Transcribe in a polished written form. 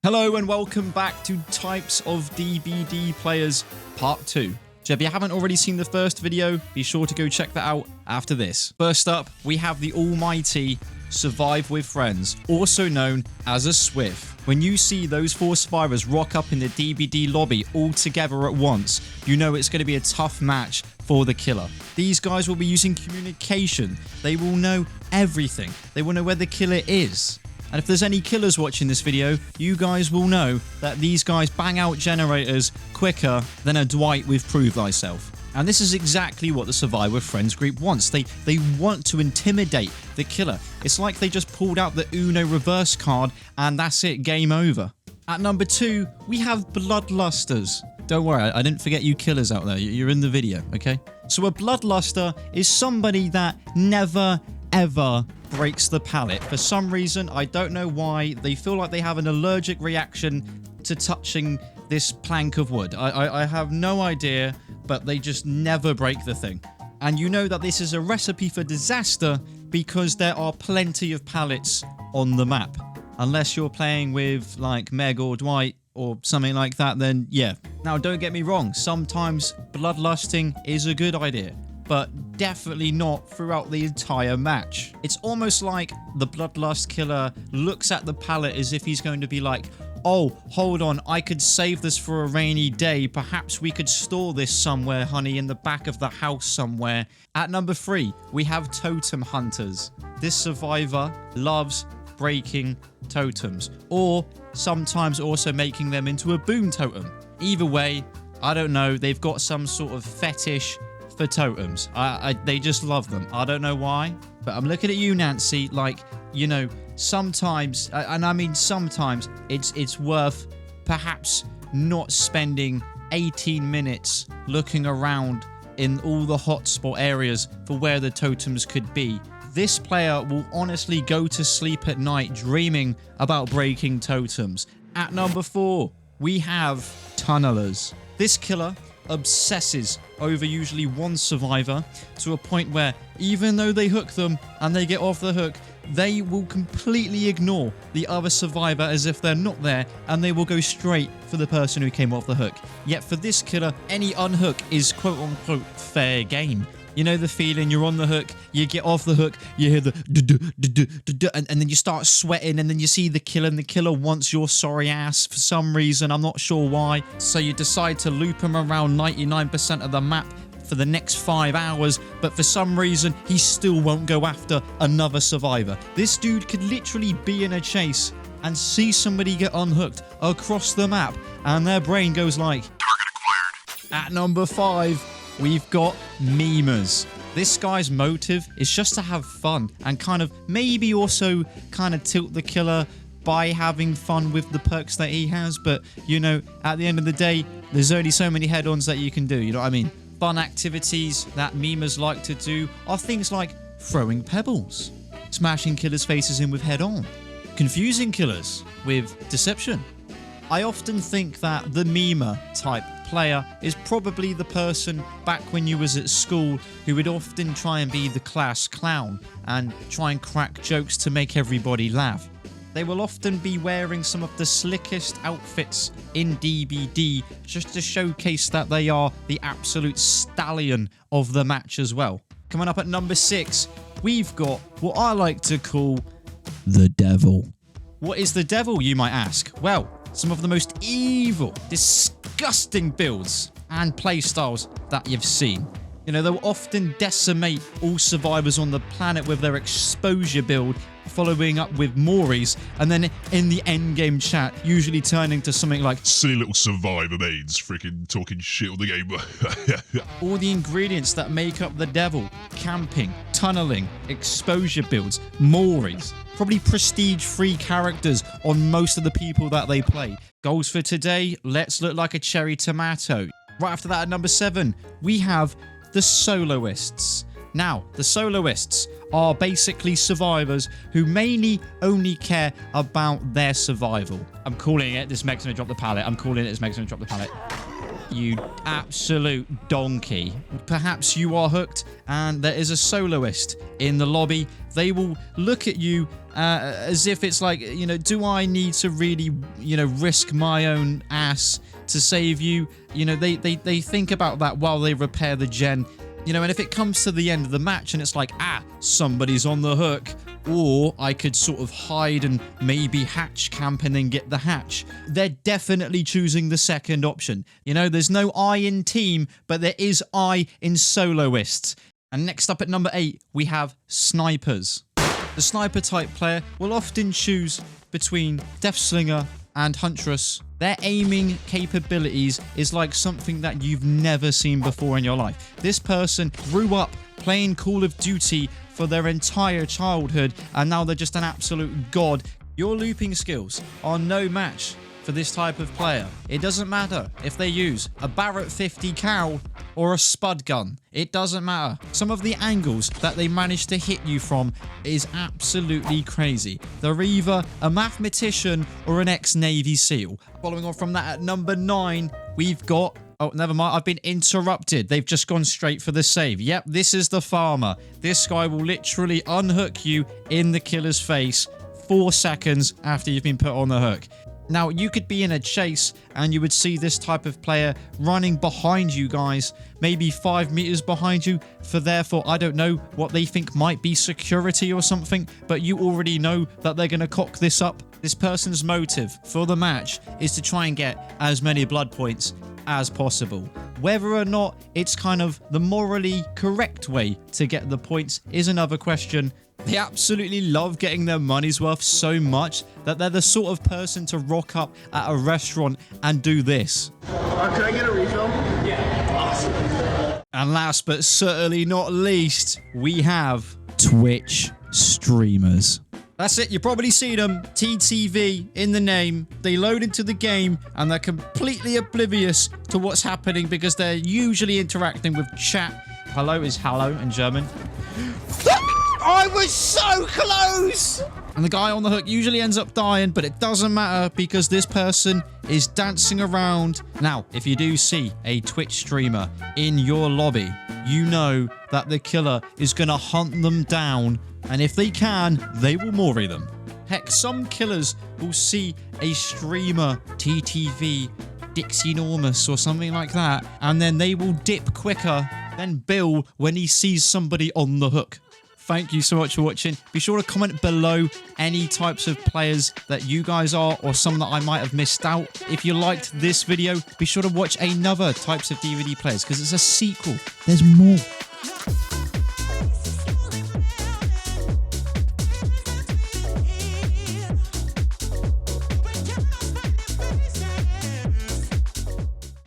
Hello and welcome back to Types of DBD Players Part 2. So if you haven't already seen the first video, be sure to go check that out after this. First up, we have the almighty Survive with Friends, also known as a SWIF. When you see those 4 survivors rock up in the DBD lobby all together at once, you know it's going to be a tough match for the killer. These guys will be using communication. They will know everything. They will know where the killer is. And if there's any killers watching this video, you guys will know that these guys bang out generators quicker than a Dwight with Prove Thyself. And this is exactly what the Survive with Friends group wants. They want to intimidate the killer. It's like they just pulled out the Uno reverse card and that's it, game over. At number 2, we have Bloodlusters. Don't worry, I didn't forget you killers out there. You're in the video, okay? So a Bloodluster is somebody that never, ever breaks the pallet. For some reason, I don't know why, they feel like they have an allergic reaction to touching this plank of wood. I have no idea, but they just never break the thing. And you know that this is a recipe for disaster because there are plenty of pallets on the map. Unless you're playing with like Meg or Dwight or something like that, then yeah. Now don't get me wrong, sometimes bloodlusting is a good idea, but definitely not throughout the entire match. It's almost like the Bloodlust killer looks at the pallet as if he's going to be like, oh, hold on, I could save this for a rainy day. Perhaps we could store this somewhere, honey, in the back of the house somewhere. At number 3, we have Totem Hunters. This survivor loves breaking totems, or sometimes also making them into a boom totem. Either way, I don't know, they've got some sort of fetish for totems. They just love them. I don't know why, but I'm looking at you, Nancy, like, you know, sometimes, and I mean sometimes, it's worth perhaps not spending 18 minutes looking around in all the hotspot areas for where the totems could be. This player will honestly go to sleep at night dreaming about breaking totems. At number 4, we have Tunnelers. This killer obsesses over usually one survivor to a point where even though they hook them and they get off the hook, they will completely ignore the other survivor as if they're not there, and they will go straight for the person who came off the hook. Yet for this killer, any unhook is quote-unquote fair game. You know the feeling, you're on the hook, you get off the hook, you hear the and then you start sweating, and then you see the killer, and the killer wants your sorry ass for some reason, I'm not sure why. So you decide to loop him around 99% of the map for the next 5 hours, but for some reason, he still won't go after another survivor. This dude could literally be in a chase and see somebody get unhooked across the map, and their brain goes like, target acquired. At number 5, we've got memers. This guy's motive is just to have fun and kind of maybe also kind of tilt the killer by having fun with the perks that he has. But, you know, at the end of the day, there's only so many head-ons that you can do, you know what I mean? Fun activities that memers like to do are things like throwing pebbles, smashing killers' faces in with head-on, confusing killers with deception. I often think that the memer type player is probably the person back when you was at school who would often try and be the class clown and try and crack jokes to make everybody laugh. They will often be wearing some of the slickest outfits in DBD just to showcase that they are the absolute stallion of the match as well. Coming up at number 6, we've got what I like to call the devil. What is the devil, you might ask? Well, some of the most evil, disgusting builds and playstyles that you've seen. You know, they'll often decimate all survivors on the planet with their exposure build, following up with Maury's, and then in the endgame chat, usually turning to something like silly little survivor mains freaking talking shit on the game. all the ingredients that make up the devil: camping, tunneling, exposure builds, Maury's. Probably prestige-free characters on most of the people that they play. Goals for today, let's look like a cherry tomato. Right after that at number 7, we have the Soloists. Now, the Soloists are basically survivors who mainly only care about their survival. I'm calling it, this Meg's gonna drop the pallet. I'm calling it, this Meg's gonna drop the pallet. You absolute donkey. Perhaps you are hooked and there is a soloist in the lobby. They will look at you as if it's like, you know, do I need to really, you know, risk my own ass to save you? You know, they think about that while they repair the gen. You know, and if it comes to the end of the match and it's like, somebody's on the hook, or I could sort of hide and maybe hatch camp and then get the hatch, they're definitely choosing the second option. You know, there's no I in team, but there is I in soloists. And next up at number 8, we have snipers. The sniper type player will often choose between Deathslinger and Huntress. Their aiming capabilities is like something that you've never seen before in your life. This person grew up playing Call of Duty for their entire childhood, and now they're just an absolute god. Your looping skills are no match for this type of player. It doesn't matter if they use a Barrett 50 cal or a spud gun. It doesn't matter. Some of the angles that they manage to hit you from is absolutely crazy. They're either a mathematician or an ex-Navy SEAL. Following on from that, at number 9, we've got... Oh, never mind. I've been interrupted. They've just gone straight for the save. Yep, this is the farmer. This guy will literally unhook you in the killer's face 4 seconds after you've been put on the hook. Now, you could be in a chase and you would see this type of player running behind you guys, maybe 5 meters behind you, for therefore, I don't know, what they think might be security or something, but you already know that they're going to cock this up. This person's motive for the match is to try and get as many blood points as possible. Whether or not it's kind of the morally correct way to get the points is another question. They absolutely love getting their money's worth so much that they're the sort of person to rock up at a restaurant and do this. Can I get a refill? Yeah. Awesome. And last but certainly not least, we have Twitch streamers. That's it, you probably see them, TTV in the name. They load into the game and they're completely oblivious to what's happening because they're usually interacting with chat. Hello is hello in German. I was so close! And the guy on the hook usually ends up dying, but it doesn't matter because this person is dancing around. Now, if you do see a Twitch streamer in your lobby, you know that the killer is going to hunt them down, and if they can, they will mori them. Heck, some killers will see a streamer, TTV, Dixienormous or something like that, and then they will dip quicker than Bill when he sees somebody on the hook. Thank you so much for watching. Be sure to comment below any types of players that you guys are or some that I might have missed out. If you liked this video, be sure to watch another Types of DBD Players because it's a sequel. There's more.